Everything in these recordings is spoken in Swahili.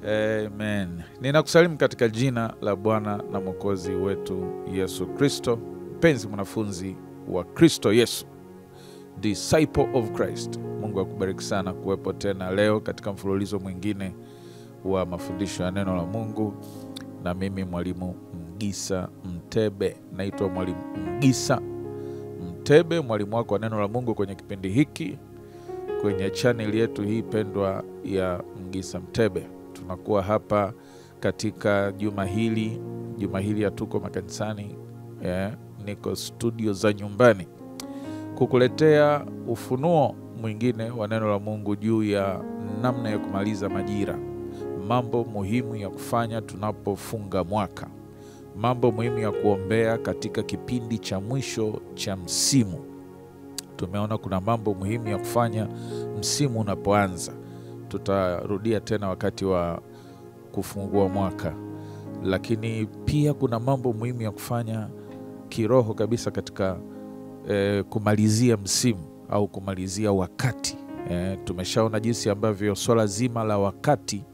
Amen. Ninakusalimu katika jina la Bwana na Mwokozi wetu Yesu Kristo. Mpenzi mwanafunzi wa Kristo Yesu, disciple of Christ, Mungu akubariki sana kuwepo tena leo katika mfululizo mwingine wa mafundisho ya neno la Mungu. Na mimi mwalimu Mgisa Mtebe, naitwa mwalimu Mgisa Mtebe, mwalimu wako wa neno la Mungu kwenye kipindi hiki, kwenye channel yetu hii pendwa ya Mgisa Mtebe. Tunakuwa hapa katika juma hili hatuko makanisani, niko studio za nyumbani kukuletea ufunuo mwingine wa neno la Mungu juu ya namna ya kumaliza majira, mambo muhimu ya kufanya tunapofunga mwaka, mambo muhimu ya kuombea katika kipindi cha mwisho cha msimu. Tumeona kuna mambo muhimu ya kufanya msimu unapoanza. Tutarudia tena wakati wa kufungua mwaka, lakini pia kuna mambo muhimu ya kufanya kiroho kabisa katika kumalizia msimu au kumalizia wakati. Tumeshaona jinsi ambavyo swala zima la wakati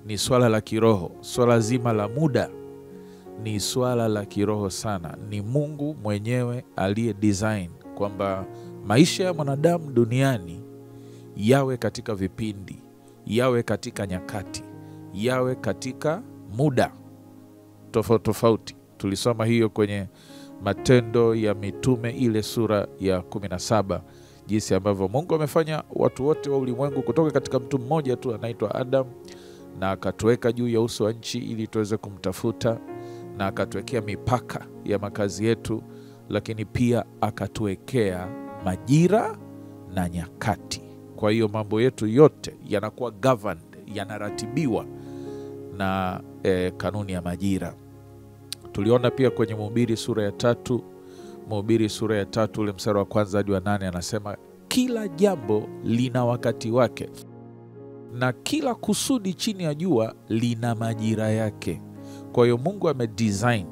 ni swala la kiroho, swala zima la muda ni swala la kiroho sana. Ni Mungu mwenyewe aliye design kwamba maisha ya mwanadamu duniani yawe katika vipindi, yawe katika nyakati, yawe katika muda tofauti tofauti. Tulisoma hiyo kwenye Matendo ya Mitume ile sura ya 17, jinsi ambavyo Mungu amefanya watu wote wa ulimwengu kutoka katika mtu mmoja tu anaitwa Adam, na akatuweka juu ya uso wa nchi ili tuweze kumtafuta, na akatuwekea mipaka ya makazi yetu, lakini pia akatuwekea majira na nyakati. Kwa hiyo mambo yetu yote yanakuwa governed, yanaratibiwa na kanuni ya majira. Tuliona pia kwenye Mhubiri sura ya 3 ule mstari wa 1 hadi wa 8, anasema kila jambo lina wakati wake na kila kusudi chini ya jua lina majira yake. Kwa hiyo Mungu amedesign,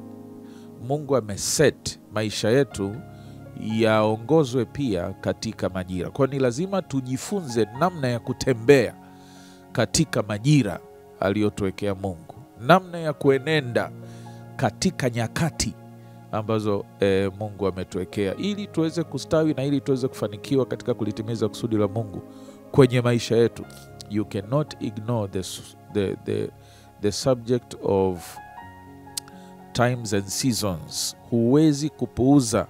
Mungu ameset maisha yetu yaongozwe pia katika majira. Kwa ni lazima tujifunze namna ya kutembea katika majira aliyotuwekea Mungu, namna ya kuenenda katika nyakati ambazo Mungu ametuwekea, ili tuweze kustawi na ili tuweze kufanikiwa katika kulitimiza kusudi la Mungu kwenye maisha yetu. You cannot ignore the subject of times and seasons. Huwezi kupuuza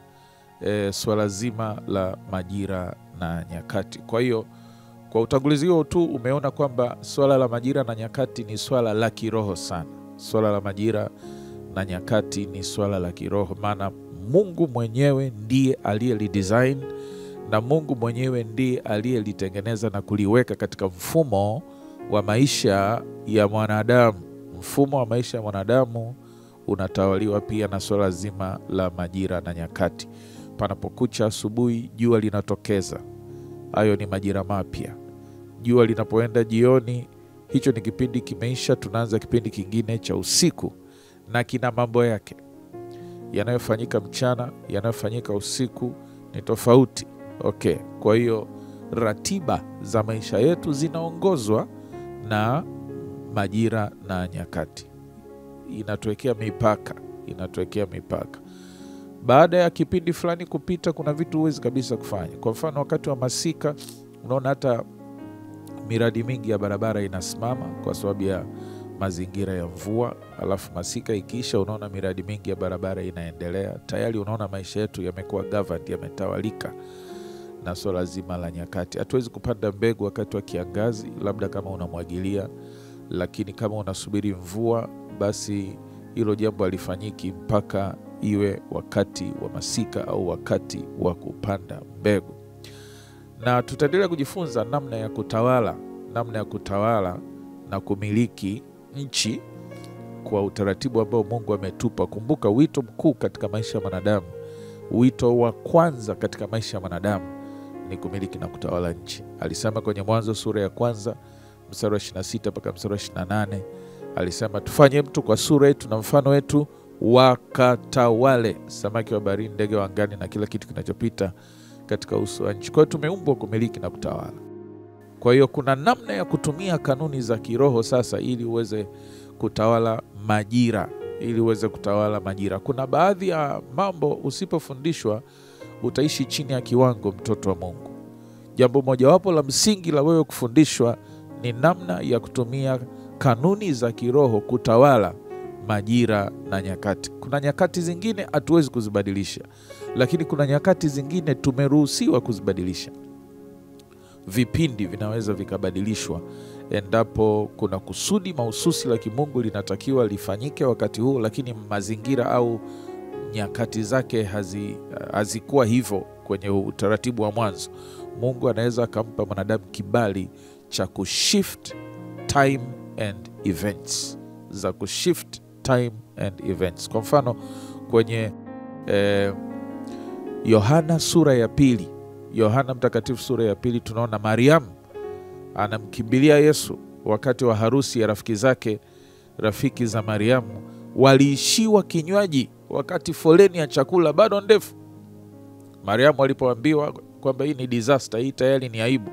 swala zima la majira na nyakati. Kwa hiyo kwa utangulizi huo tu umeona kwamba swala la majira na nyakati ni swala la kiroho sana. Swala la majira na nyakati ni swala la kiroho, maana Mungu mwenyewe ndiye aliyelidesign, na Mungu mwenyewe ndiye aliyelitengeneza na kuliweka katika mfumo wa maisha ya mwanadamu. Mfumo wa maisha ya mwanadamu unatawaliwa pia na swala zima la majira na nyakati. Panapokucha asubuhi, jua linatokeza, hayo ni majira mapya. Jua linapoenda jioni, hicho ni kipindi kimeisha, tunaanza kipindi kingine cha usiku, na kina mambo yake. Yanayofanyika mchana, yanayofanyika usiku ni tofauti. Kwa hiyo ratiba za maisha yetu zinaongozwa na majira na nyakati. Inatuwekea mipaka. Baada ya kipindi fulani kupita, kuna vitu huwezi kabisa kufanya. Kwa mfano wakati wa masika, unaona hata miradi mingi ya barabara inasimama kwa sababu ya mazingira ya mvua. Alafu masika ikiisha, unaona miradi mingi ya barabara inaendelea. Tayari unaona maisha yetu yamekuwa governed, yametawalika na swala zima la nyakati. Hatuwezi kupanda mbegu wakati wa kiangazi, labda kama unamwagilia, lakini kama unasubiri mvua, basi hilo jambo halifanyiki mpaka iwe wakati wa masika au wakati wa kupanda mbegu. Na tutaendelea kujifunza namna ya kutawala na kumiliki nchi kwa utaratibu ambao Mungu ametupa. Kumbuka wito mkuu katika maisha ya mwanadamu, wito wa kwanza katika maisha ya mwanadamu ni kumiliki na kutawala nchi. Alisema kwenye Mwanzo sura ya 1 mstari wa 26 mpaka mstari wa 28, alisema tufanye mtu kwa sura yetu na mfano wetu, wakatawale samaki wa baharini, ndege wa angani na kila kitu kinachopita katika uso wa nchi. Kwa hiyo tumeumbwa kumiliki na kutawala. Kwa hiyo kuna namna ya kutumia kanuni za kiroho sasa ili uweze kutawala majira, Kuna baadhi ya mambo usipofundishwa utaishi chini ya kiwango, mtoto wa Mungu. Jambo mojawapo la msingi la wewe kufundishwa ni namna ya kutumia kanuni za kiroho kutawala majira na nyakati. Kuna nyakati zingine hatuwezi kuzibadilisha, lakini kuna nyakati zingine tumeruhusiwa kuzibadilisha. Vipindi vinaweza vikabadilishwa endapo kuna kusudi mahususi la kimungu linatakiwa lifanyike wakati huo, lakini mazingira au nyakati zake hazikuwa hivyo kwenye utaratibu wa mwanzo. Mungu anaweza akampa mwanadamu kibali cha kushift time and events, Kwa mfano kwenye Yohana sura ya pili, Yohana mtakatifu sura ya pili, tunaona Mariamu anamkimbilia Yesu wakati wa harusi ya rafiki zake. Rafiki za Mariamu waliishiwa kinywaji wakati foleni ya chakula bado ndefu. Mariamu alipoambiwa kwamba hii ni disaster, hii tayari ni aibu,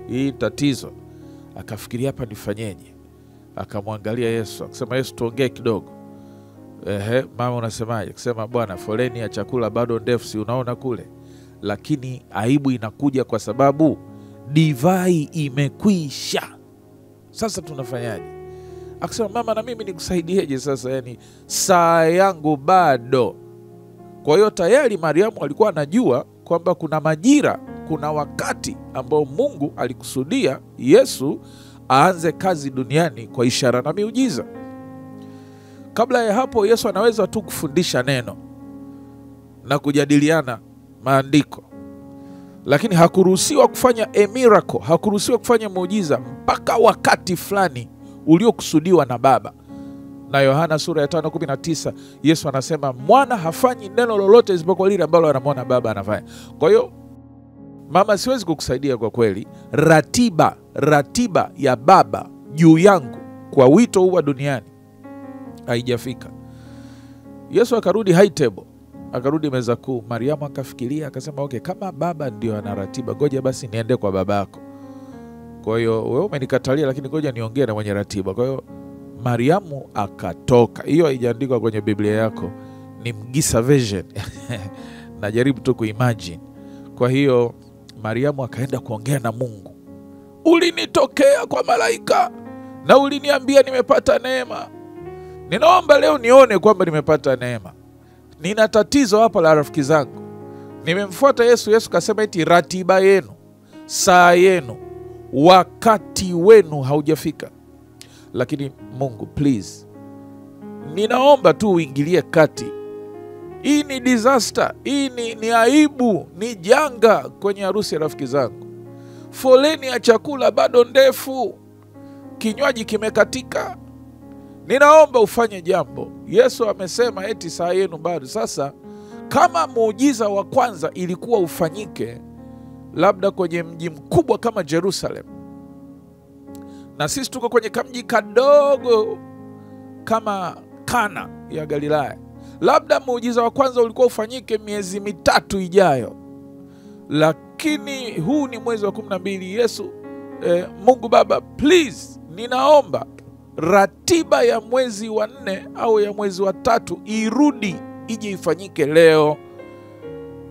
hii tatizo, akafikiria hapa nifanyeje? Akamwangalia Yesu, akasema, Yesu, tuongee kidogo. Mama unasemaje? Akasema, Bwana, foleni ya chakula bado ndefu, si unaona kule? Lakini aibu inakuja kwa sababu divai imekwisha. Sasa tunafanyaje? Akasema, mama, na mimi nikusaidieje sasa? Yani saa yangu bado. Kwa hiyo tayari Mariamu alikuwa anajua kwamba kuna majira, kuna wakati ambao Mungu alikusudia Yesu aanze kazi duniani kwa ishara na miujiza. Kabla ya hapo Yesu anaweza tu kufundisha neno na kujadiliana maandiko, lakini hakuruhusiwa kufanya a miracle, hakuruhusiwa kufanya muujiza mpaka wakati fulani uliokusudiwa na Baba. Na Yohana sura ya 5:19 Yesu anasema mwana hafanyi neno lolote isipokuwa lile ambalo anamwona Baba anafanya. Kwa hiyo mama, siwezi kukusaidia kwa kweli. Ratiba ya Baba juu yangu kwa wito huu wa duniani haijafika. Yesu akarudi high table, akarudi meza kuu. Mariamu akafikiria, akasema, okay, kama Baba ndio ana ratiba, ngoja basi niende kwa babako. Kwa hiyo wewe umenikatalia, lakini ngoja niongee na mwenye ratiba. Kwa hiyo Mariamu akatoka. Hiyo haijaandikwa kwenye Biblia yako, ni Mgisa version. Najaribu tu kuimagine. Kwa hiyo Mariamu akaenda kuongea na Mungu. Ulinitokea kwa malaika na uliniambia nimepata neema. Ninaomba leo nione kwamba nimepata neema. Nina tatizo hapa la rafiki zangu. Nimemfuata Yesu. Yesu kasema eti ratiba yenu, saa yenu, wakati wenu haujafika. Lakini Mungu, please, ninaomba tu uingilie kati. Hii ni disaster, hii ni aibu, ni janga kwenye harusi ya rafiki zangu. Foleni ya chakula bado ndefu, kinywaji kimekatika. Ninaomba ufanye jambo. Yesu amesema eti saa yenu bado. Sasa kama muujiza wa kwanza ilikuwa ufanyike labda kwenye mji mkubwa kama Jerusalem, na sisi tuko kwenye kamji kadogo kama Kana ya Galilaya, labda muujiza wa kwanza ulikuwa ufanyike miezi 3 ijayo. Lakini huu ni mwezi wa 12. Yesu, Mungu Baba, please, ninaomba ratiba ya mwezi wa 4 au ya mwezi wa 3 irudi, ije ifanyike leo.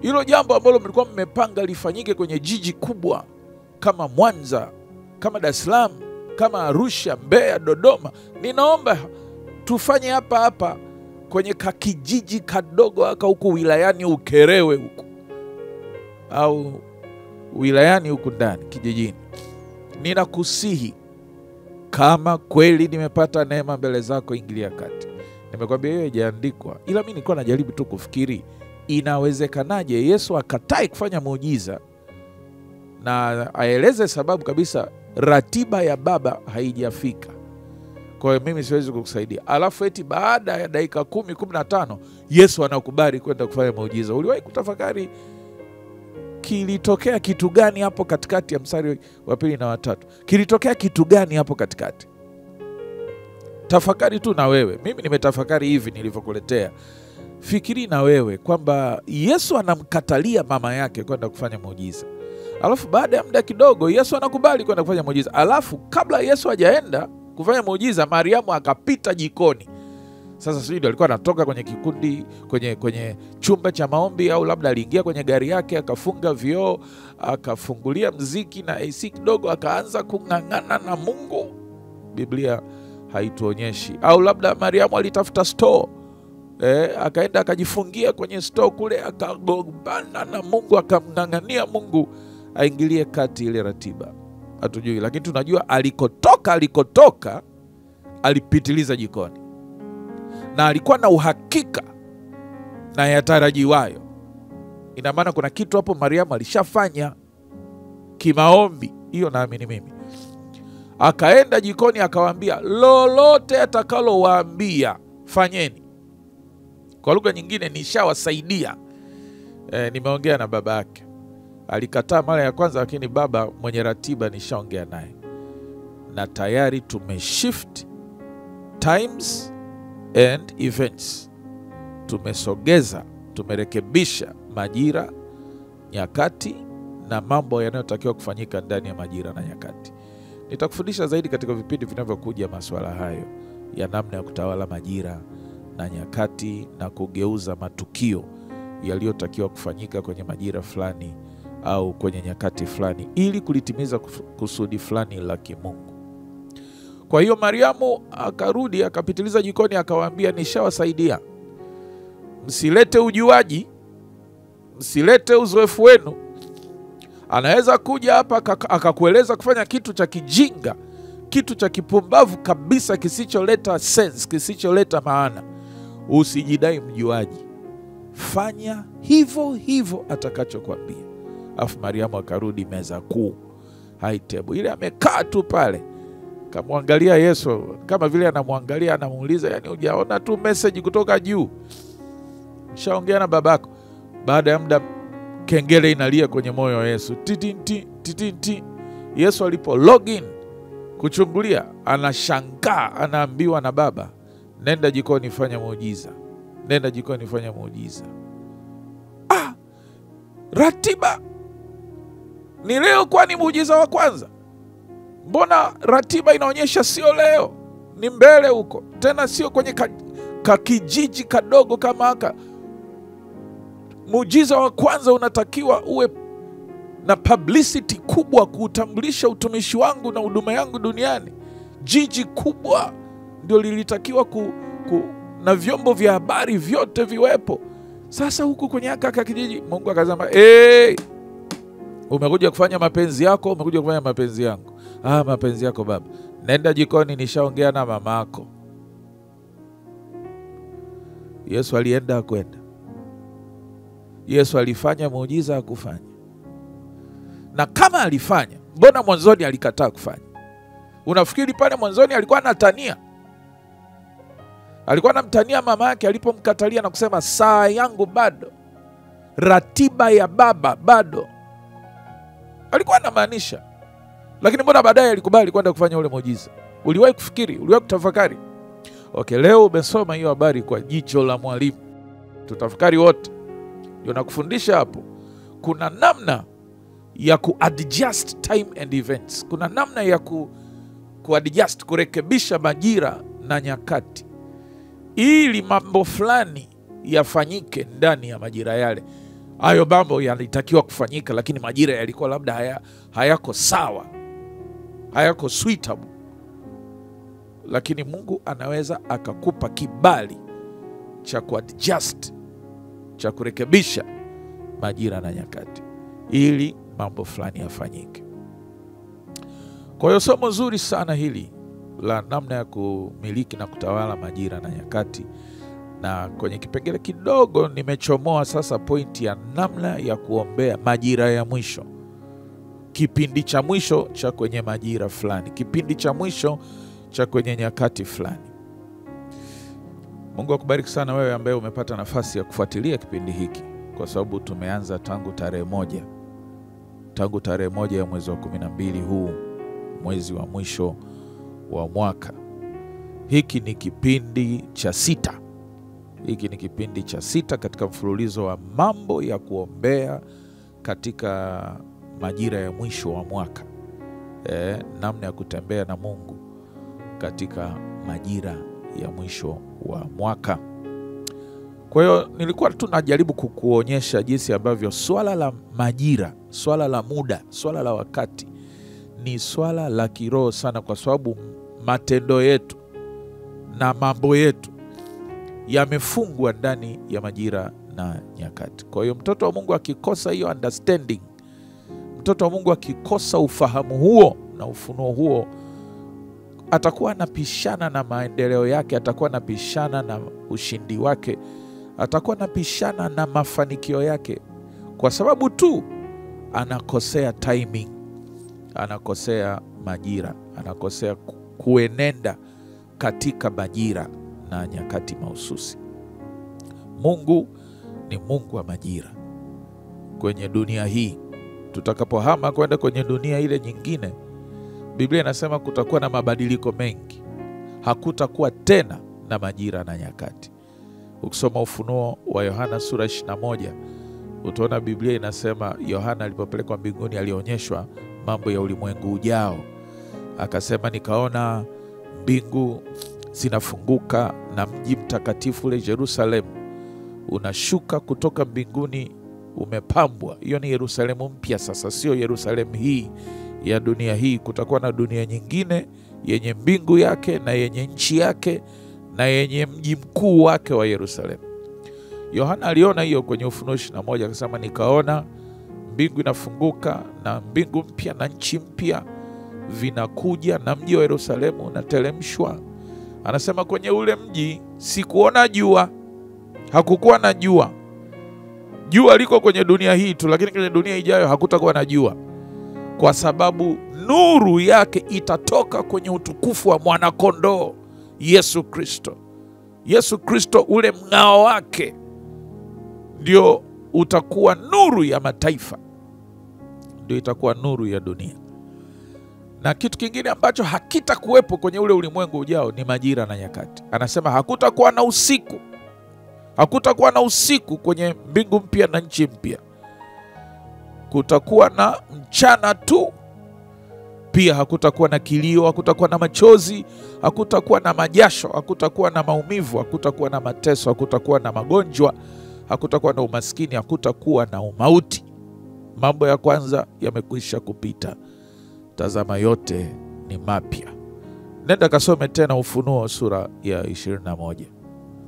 Hilo jambo ambalo mlikuwa mmepanga lifanyike kwenye jiji kubwa kama Mwanza, kama Dar es Salaam, kama Arusha, Mbeya, Dodoma, ninaomba tufanye hapa kwenye kakijiji kadogo aka huku wilayani Ukerewe huku, au wilayani huku ndani kijijini. Ninakusihi, kama kweli nimepata neema mbele zako, ingilia kati. Nimekwambia hiyo haijaandikwa, ila mimi nilikuwa najaribu tu kufikiri inawezekanaje Yesu akatai kufanya muujiza na aeleze sababu kabisa ratiba ya Baba haijafika. Kwa hiyo mimi siwezi kukusaidia. Alafu eti baada ya dakika 10-15 Yesu anakubali kwenda kufanya muujiza. Uliwahi kutafakari kilitokea kitu gani hapo katikati ya mstari wa 2 na wa 3? Kilitokea kitu gani hapo katikati? Tafakari tu na wewe. Mimi nimetafakari hivi nilivyokuletea. Fikiri na wewe kwamba Yesu anamkatalia mama yake kwenda kufanya muujiza. Alafu baada ya muda kidogo Yesu anakubali kwenda kufanya muujiza. Alafu kabla Yesu hajaenda kufanya muujiza, Mariamu akapita jikoni. Sasa sijui ndio alikuwa anatoka kwenye kikundi, kwenye chumba cha maombi, au labda aliingia kwenye gari yake akafunga vioo, akafungulia mziki na AC kidogo, akaanza kung'ang'ana na Mungu. Biblia haituonyeshi. Au labda Mariamu alitafuta store, akaenda akajifungia kwenye store kule, akagombana na Mungu, akamng'ang'ania Mungu aingilie kati ile ratiba. Hatujui, lakini tunajua alikotoka alipitiliza jikoni, na alikuwa na uhakika na yatarajiwayo. Ina maana kuna kitu hapo Mariamu alishafanya kimaombi. Hiyo naamini mimi. Akaenda jikoni akawaambia, lolote atakalowaambia fanyeni. Kwa lugha nyingine, nishawasaidia. Nimeongea na baba yake. Alikataa mara ya kwanza, lakini baba mwenye ratiba nishaongea naye, na tayari tumeshift times and events. Tumesogeza, tumerekebisha majira, nyakati na mambo yanayotakiwa kufanyika ndani ya majira na nyakati. Nitakufundisha zaidi katika vipindi vinavyokuja masuala hayo ya namna ya kutawala majira na nyakati na kugeuza matukio yaliyotakiwa kufanyika kwenye majira fulani au kwenye nyakati fulani ili kulitimiza kusudi fulani la kimungu. Kwa hiyo Mariamu akarudi akapitiliza jikoni akawaambia, nishawasaidia. Msilete ujuaji, msilete uzoefu wenu. Anaweza kuja hapa akakueleza kufanya kitu cha kijinga, kitu cha kipumbavu kabisa, kisicholeta sense, kisicholeta maana. Usijidai mjuaji. Fanya hivyo hivyo atakachokwambia. Afu Mariamu akarudi meza kuu, high table. Ile amekaa tu pale, kamwangalia Yesu kama vile anamwangalia, anamuuliza, yani hujaona tu message kutoka juu? Nishaongea na babako. Baada ya muda kengele inalia kwenye moyo wa Yesu. Titinti, titinti. Yesu alipo login kuchungulia, anashangaa, anaambiwa na baba, nenda jikoni fanya muujiza. Nenda jikoni fanya muujiza. Ratiba ni leo, kwani muujiza wa kwanza? Mbona ratiba inaonyesha sio leo, ni mbele huko, tena sio kwenye kakijiji kadogo kama haka. Muujiza wa kwanza unatakiwa uwe na publicity kubwa kuutambulisha utumishi wangu na huduma yangu duniani. Jiji kubwa ndio lilitakiwa na vyombo vya habari vyote viwepo. Sasa huku kwenye haka kijiji, Mungu akasema, umekuja kufanya mapenzi yako, umekuja kufanya mapenzi yangu. Mapenzi yako baba. Nenda jikoni, nishaongea na mamako. Yesu alienda kwenda. Yesu alifanya muujiza akufanya. Na kama alifanya, mbona mwanzoni alikataa kufanya? Unafikiri pale mwanzoni alikuwa anatania? Alikuwa anamtania mama yake alipomkatalia na kusema, saa yangu bado, ratiba ya baba bado. Alikuwa anamaanisha. Lakini mbona baadaye alikubali kwenda kufanya ule muujiza? Uliwahi kufikiri? Uliwahi kutafakari? Okay, leo umesoma hiyo habari kwa jicho la mwalimu. Tutafakari wote. Ndio nakufundisha hapo. Kuna namna ya kuadjust time and events. Kuna namna ya kuadjust, kurekebisha majira na nyakati, ili mambo fulani yafanyike ndani ya majira yale. Hayo mambo yalitakiwa kufanyika, lakini majira yalikuwa labda hayako sawa, hayako suitable. Lakini Mungu anaweza akakupa kibali cha kuadjust, cha kurekebisha majira na nyakati ili mambo fulani yafanyike. Kwa hiyo somo zuri sana hili la namna ya kumiliki na kutawala majira na nyakati. Na kwenye kipengele kidogo nimechomoa sasa pointi ya namna ya kuombea majira ya mwisho. Kipindi cha mwisho cha kwenye majira fulani, kipindi cha mwisho cha kwenye nyakati fulani. Mungu akubariki sana wewe ambaye umepata nafasi ya kufuatilia kipindi hiki, kwa sababu tumeanza tangu tarehe 1. Tangu tarehe 1 ya mwezi wa 12 huu, mwezi wa mwisho wa mwaka. Hiki ni kipindi cha 6. Hiki ni kipindi cha 6 katika mfululizo wa mambo ya kuombea katika majira ya mwisho wa mwaka. Namna ya kutembea na Mungu katika majira ya mwisho wa mwaka. Kwa hiyo nilikuwa tunajaribu kukuonyesha jinsi ambavyo swala la majira, swala la muda, swala la wakati ni swala la kiroho sana, kwa sababu matendo yetu na mambo yetu yamefungwa ndani ya majira na nyakati. Kwa hiyo mtoto wa Mungu akikosa hiyo understanding, mtoto wa Mungu akikosa ufahamu huo na ufunuo huo, atakuwa anapishana na maendeleo yake, atakuwa anapishana na ushindi wake, atakuwa anapishana na mafanikio yake, kwa sababu tu anakosea timing, anakosea majira, anakosea kuenenda katika majira na nyakati mahususi. Mungu ni Mungu wa majira. Kwenye dunia hii, tutakapohama kwenda kwenye dunia ile nyingine, Biblia inasema kutakuwa na mabadiliko mengi. Hakutakuwa tena na majira na nyakati. Ukisoma Ufunuo wa Yohana sura 21, utaona Biblia inasema Yohana alipopelekwa mbinguni alionyeshwa mambo ya ulimwengu ujao. Akasema, nikaona mbingu zinafunguka na mji mtakatifu ule Yerusalemu unashuka kutoka mbinguni umepambwa. Hiyo ni Yerusalemu mpya sasa, sio Yerusalemu hii ya dunia hii. Kutakuwa na dunia nyingine yenye mbingu yake na yenye nchi yake na yenye mji mkuu wake wa Yerusalemu. Yohana aliona hiyo kwenye Ufunuo 21, akasema, nikaona mbingu inafunguka na mbingu mpya na nchi mpya vinakuja na mji wa Yerusalemu unateremshwa. Anasema kwenye ule mji sikuona jua. Hakukuwa na jua. Jua liko kwenye dunia hii tu, lakini kwenye dunia ijayo hakutakuwa na jua, kwa sababu nuru yake itatoka kwenye utukufu wa mwanakondoo Yesu Kristo. Yesu Kristo, ule mng'ao wake ndio utakuwa nuru ya mataifa, ndio itakuwa nuru ya dunia. Na kitu kingine ambacho hakitakuwepo kwenye ule ulimwengu ujao ni majira na nyakati. Anasema hakutakuwa na usiku. Hakutakuwa na usiku kwenye mbingu mpya na nchi mpya. Kutakuwa na mchana tu. Pia hakutakuwa na kilio, hakutakuwa na machozi, hakutakuwa na majasho, hakutakuwa na maumivu, hakutakuwa na mateso, hakutakuwa na magonjwa, hakutakuwa na umaskini, hakutakuwa na umauti. Mambo ya kwanza yamekwisha kupita. Tazama, yote ni mapya. Nenda kasome tena Ufunuo sura ya 21.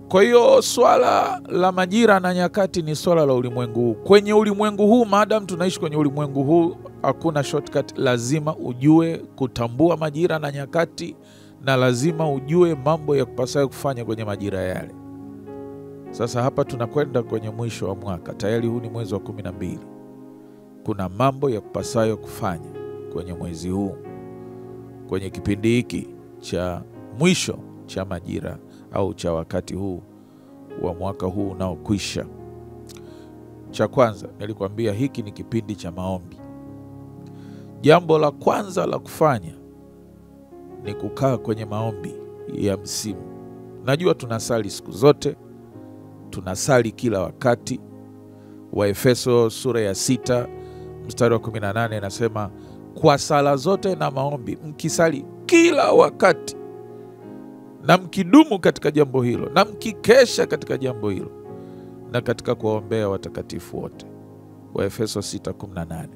Kwa hiyo swala la majira na nyakati ni swala la ulimwengu huu. Kwenye ulimwengu huu, maadamu tunaishi kwenye ulimwengu huu, hakuna shortcut. Lazima ujue kutambua majira na nyakati, na lazima ujue mambo ya kupasayo kufanya kwenye majira yale. Sasa hapa tunakwenda kwenye mwisho wa mwaka. Tayari huu ni mwezi wa 12. Kuna mambo ya kupasayo kufanya kwenye mwezi huu, kwenye kipindi hiki cha mwisho cha majira au cha wakati huu wa mwaka huu unaokwisha. Cha kwanza, nilikwambia hiki ni kipindi cha maombi. Jambo la kwanza la kufanya ni kukaa kwenye maombi ya msimu. Najua tunasali siku zote, tunasali kila wakati. Waefeso sura ya 6 mstari wa 18 inasema, kwa sala zote na maombi mkisali kila wakati, na mkidumu katika jambo hilo, na mkikesha katika jambo hilo, na katika kuwaombea watakatifu wote. Waefeso 6:18.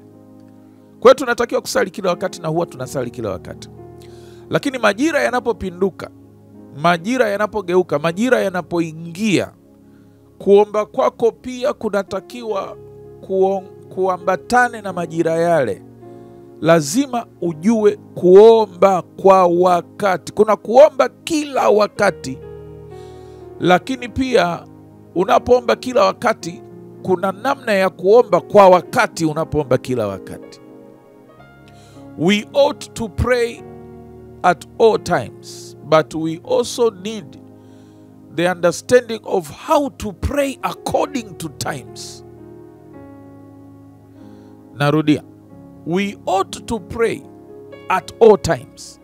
Kwa hiyo tunatakiwa kusali kila wakati, na huwa tunasali kila wakati. Lakini majira yanapopinduka, majira yanapogeuka, majira yanapoingia, kuomba kwako pia kunatakiwa kuambatane na majira yale. Lazima ujue kuomba kwa wakati. Kuna kuomba kila wakati, lakini pia unapoomba kila wakati, kuna namna ya kuomba kwa wakati unapoomba kila wakati. We ought to pray at all times, but we also need the understanding of how to pray according to times. Narudia. We ought to pray at all times,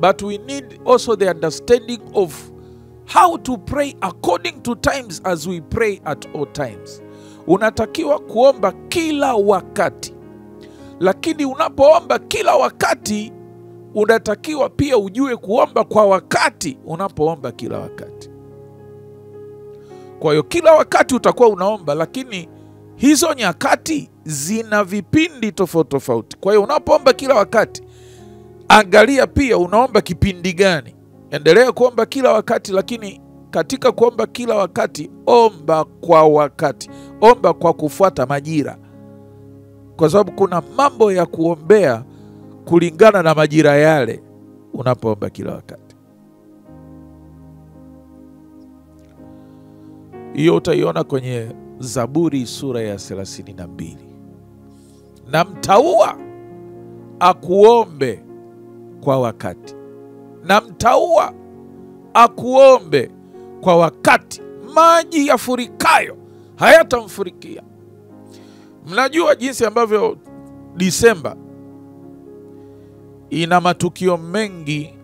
but we need also the understanding of how to pray according to times as we pray at all times. Unatakiwa kuomba kila wakati, Lakini unapoomba kila wakati, unatakiwa pia ujue kuomba kwa wakati unapoomba kila wakati. Kwa hiyo kila wakati utakuwa unaomba, lakini hizo nyakati zina vipindi tofauti tofauti. Kwa hiyo unapoomba kila wakati, angalia pia unaomba kipindi gani. Endelea kuomba kila wakati, lakini katika kuomba kila wakati, omba kwa wakati. Omba kwa kufuata majira. Kwa sababu kuna mambo ya kuombea kulingana na majira yale unapoomba kila wakati. Hiyo utaiona kwenye Zaburi sura ya 32. Na mtaua akuombe kwa wakati. Na mtaua akuombe kwa wakati. Maji yafurikayo hayatamfurikia. Mnajua jinsi ambavyo Disemba ina matukio mengi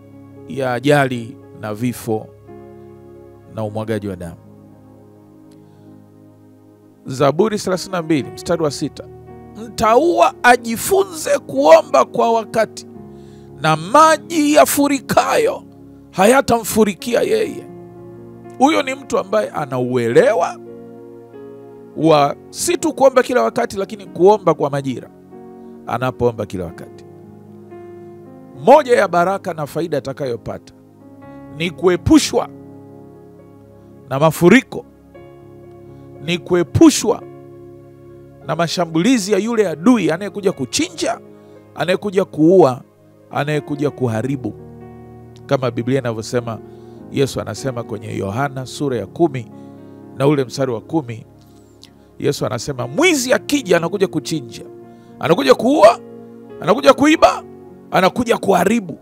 ya ajali na vifo na umwagaji wa damu. Zaburi 32 mstari wa 6. Mtaua ajifunze kuomba kwa wakati, na maji yafurikayo hayatamfurikia yeye. Huyo ni mtu ambaye anauelewa wa si tu kuomba kila wakati, lakini kuomba kwa majira anapoomba kila wakati. Moja ya baraka na faida atakayopata ni kuepushwa na mafuriko, ni kuepushwa na mashambulizi ya yule adui anayekuja kuchinja, anayekuja kuua, anayekuja kuharibu. Kama Biblia inavyosema, Yesu anasema kwenye Yohana sura ya 10 na ule mstari wa 10, Yesu anasema mwizi akija anakuja kuchinja, anakuja kuua, anakuja kuiba, anakuja kuharibu.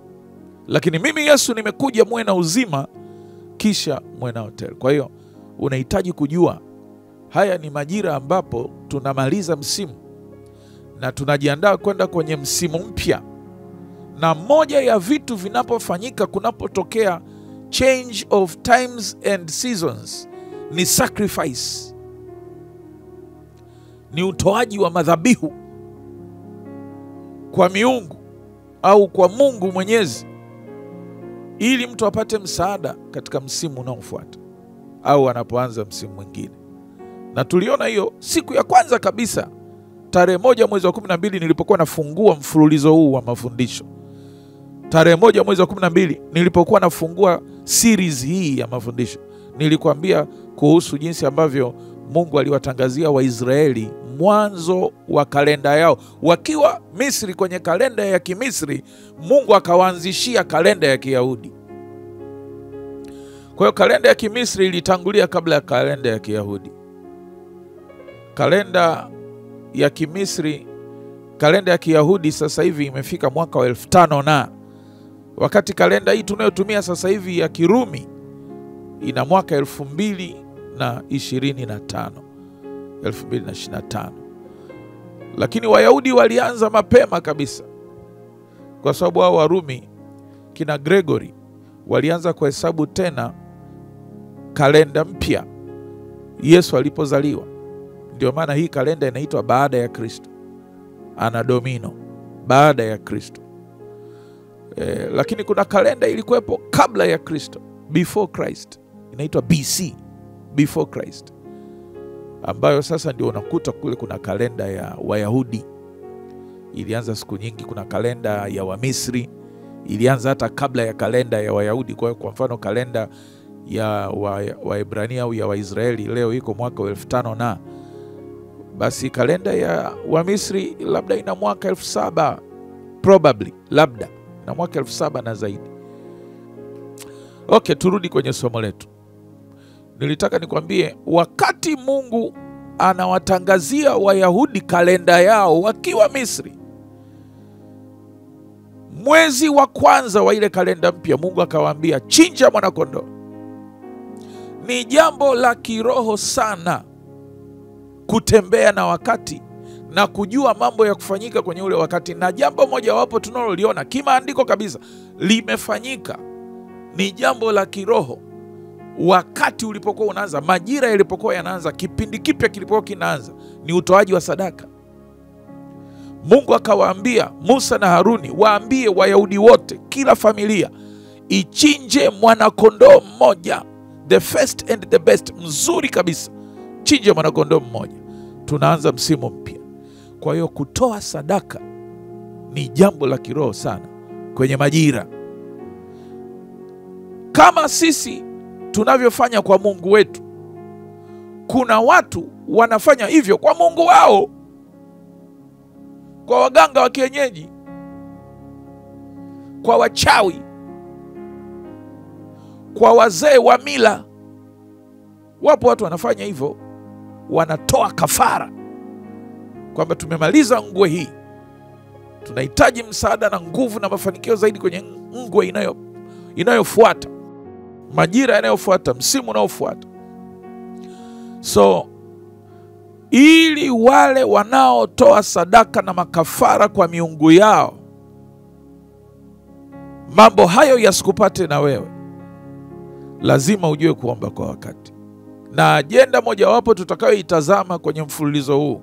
Lakini mimi Yesu nimekuja muwe na uzima, kisha muwe na hoteli. Kwa hiyo unahitaji kujua haya ni majira ambapo tunamaliza msimu na tunajiandaa kwenda kwenye msimu mpya. Na moja ya vitu vinapofanyika kunapotokea change of times and seasons ni sacrifice. Ni utoaji wa madhabihu kwa miungu au kwa Mungu Mwenyezi, ili mtu apate msaada katika msimu unaofuata au anapoanza msimu mwingine. Na tuliona hiyo siku ya kwanza kabisa, tarehe 1 mwezi wa 12 nilipokuwa nafungua mfululizo huu wa mafundisho. Tarehe 1 mwezi wa 12 nilipokuwa nafungua series hii ya mafundisho, nilikuambia kuhusu jinsi ambavyo Mungu aliwatangazia Waisraeli mwanzo wa kalenda yao. Wakiwa Misri, kwenye kalenda ya Kimisri, Mungu akawaanzishia kalenda ya Kiyahudi. Kwa hiyo kalenda ya Kimisri ilitangulia kabla ya kalenda ya Kiyahudi. Kalenda ya Kimisri, kalenda ya Kiyahudi sasa hivi imefika mwaka wa 1500 na wakati kalenda hii tunayotumia sasa hivi ya Kirumi ina mwaka 2025. Lakini Wayahudi walianza mapema kabisa, kwa sababu hao Warumi kina Gregory walianza kuhesabu tena kalenda mpya Yesu alipozaliwa. Ndio maana hii kalenda inaitwa baada ya Kristo, Anno Domini, baada ya Kristo. Lakini kuna kalenda ilikuwepo kabla ya Kristo, before Christ, inaitwa BC, before Christ, ambayo sasa ndio unakuta kule kuna kalenda ya Wayahudi ilianza siku nyingi. Kuna kalenda ya Wamisri ilianza hata kabla ya kalenda ya Wayahudi. Kwa mfano kalenda ya Waebrania au ya Waisraeli leo iko mwaka wa 1500 na basi kalenda ya Wamisri labda ina mwaka 1700, probably, labda na mwaka 1700 na zaidi. Okay, turudi kwenye somo letu. Nilitaka nikwambie, wakati Mungu anawatangazia Wayahudi kalenda yao wakiwa Misri, mwezi wa kwanza wa ile kalenda mpya, Mungu akawaambia chinja mwanakondoo. Ni jambo la kiroho sana kutembea na wakati na kujua mambo ya kufanyika kwenye ule wakati. Na jambo moja wapo tunaloliona kimaandiko kabisa limefanyika ni jambo la kiroho. Wakati ulipokuwa unaanza, majira yalipokuwa yanaanza, kipindi kipya kilipokuwa kinaanza, ni utoaji wa sadaka. Mungu akawaambia Musa na Haruni, waambie Wayahudi wote, kila familia ichinje mwanakondoo mmoja, the first and the best, mzuri kabisa. Chinje mwanakondoo mmoja. Tunaanza msimu mpya. Kwa hiyo kutoa sadaka ni jambo la kiroho sana kwenye majira. Kama sisi tunavyofanya kwa Mungu wetu, kuna watu wanafanya hivyo kwa Mungu wao, kwa waganga wa kienyeji, kwa wachawi, kwa wazee wa mila. Wapo watu wanafanya hivyo, wanatoa kafara kwamba tumemaliza ngwe hii, tunahitaji msaada na nguvu na mafanikio zaidi kwenye ngwe inayofuata, majira yanayofuata, msimu unaofuata. So ili wale wanaotoa sadaka na makafara kwa miungu yao, mambo hayo yasikupate na wewe, lazima ujue kuomba kwa wakati. Na ajenda mojawapo tutakayoitazama kwenye mfululizo huu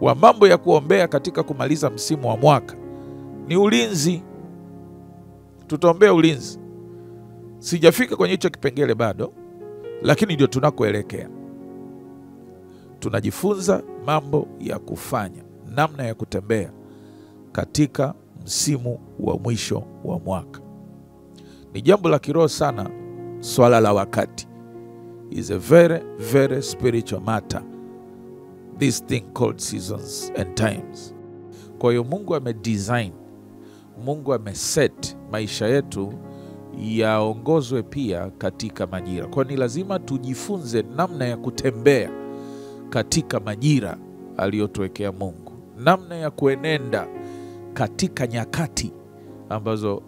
wa mambo ya kuombea katika kumaliza msimu wa mwaka ni ulinzi. Tutaombea ulinzi. Sijafika kwenye hicho kipengele bado, lakini ndio tunakoelekea. Tunajifunza mambo ya kufanya, namna ya kutembea katika msimu wa mwisho wa mwaka. Ni jambo la kiroho sana. Swala la wakati is a very, very spiritual matter. This thing called seasons and times. Kwa hiyo Mungu amedesign, Mungu ameset maisha yetu yaongozwe pia katika majira. Kwa ni lazima tujifunze namna ya kutembea katika majira aliyotuwekea Mungu, namna ya kuenenda katika nyakati ambazo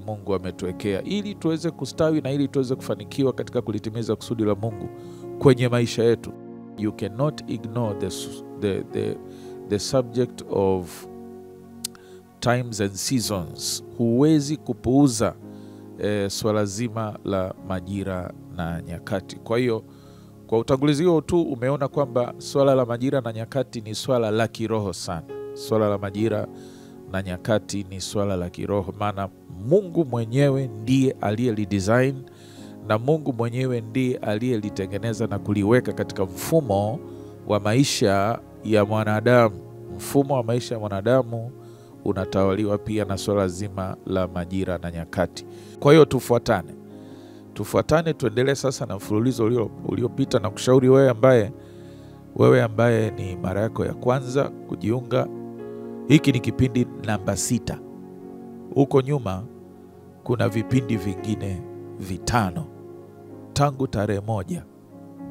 Mungu ametuwekea, ili tuweze kustawi na ili tuweze kufanikiwa katika kulitimiza kusudi la Mungu kwenye maisha yetu. You cannot ignore the subject of times and seasons. Huwezi kupuuza swala zima la majira na nyakati. Kwa hiyo kwa utangulizi huo tu umeona kwamba swala la majira na nyakati ni swala la kiroho sana. Swala la majira na nyakati ni swala la kiroho, maana Mungu mwenyewe ndiye aliyelidesign na Mungu mwenyewe ndiye aliyelitengeneza na kuliweka katika mfumo wa maisha ya mwanadamu. Mfumo wa maisha ya mwanadamu unatawaliwa pia na swala zima la majira na nyakati. Kwa hiyo tufuatane tuendelee sasa na mfululizo uliopita, na kushauri wewe ambaye ni mara yako ya kwanza kujiunga. Hiki ni kipindi namba 6. Huko nyuma kuna vipindi vingine 5. Tangu tarehe 1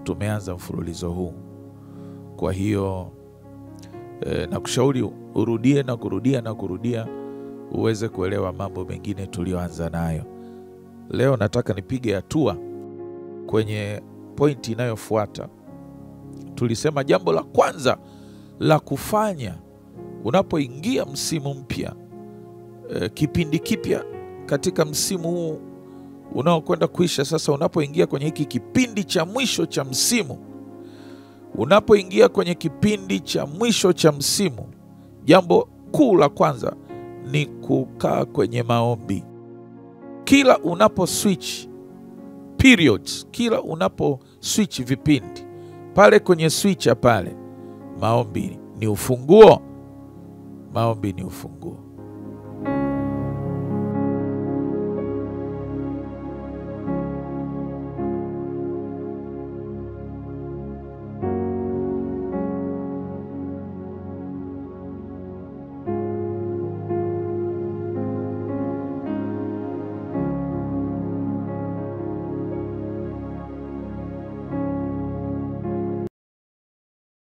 tumeanza mfululizo huu. Kwa hiyo nakushauri urudie na kurudia uweze kuelewa mambo mengine tulioanza nayo. Leo nataka nipige hatua kwenye pointi inayofuata. Tulisema jambo la kwanza la kufanya unapoingia msimu mpya, kipindi kipya katika msimu huu unaokwenda kuisha sasa, unapoingia kwenye hiki kipindi cha mwisho cha msimu, unapoingia kwenye kipindi cha mwisho cha msimu, jambo kuu la kwanza ni kukaa kwenye maombi. Kila unapo switch periods, kila unapo switch vipindi, pale kwenye switcher pale, maombi ni ufunguo. Maombi ni ufunguo.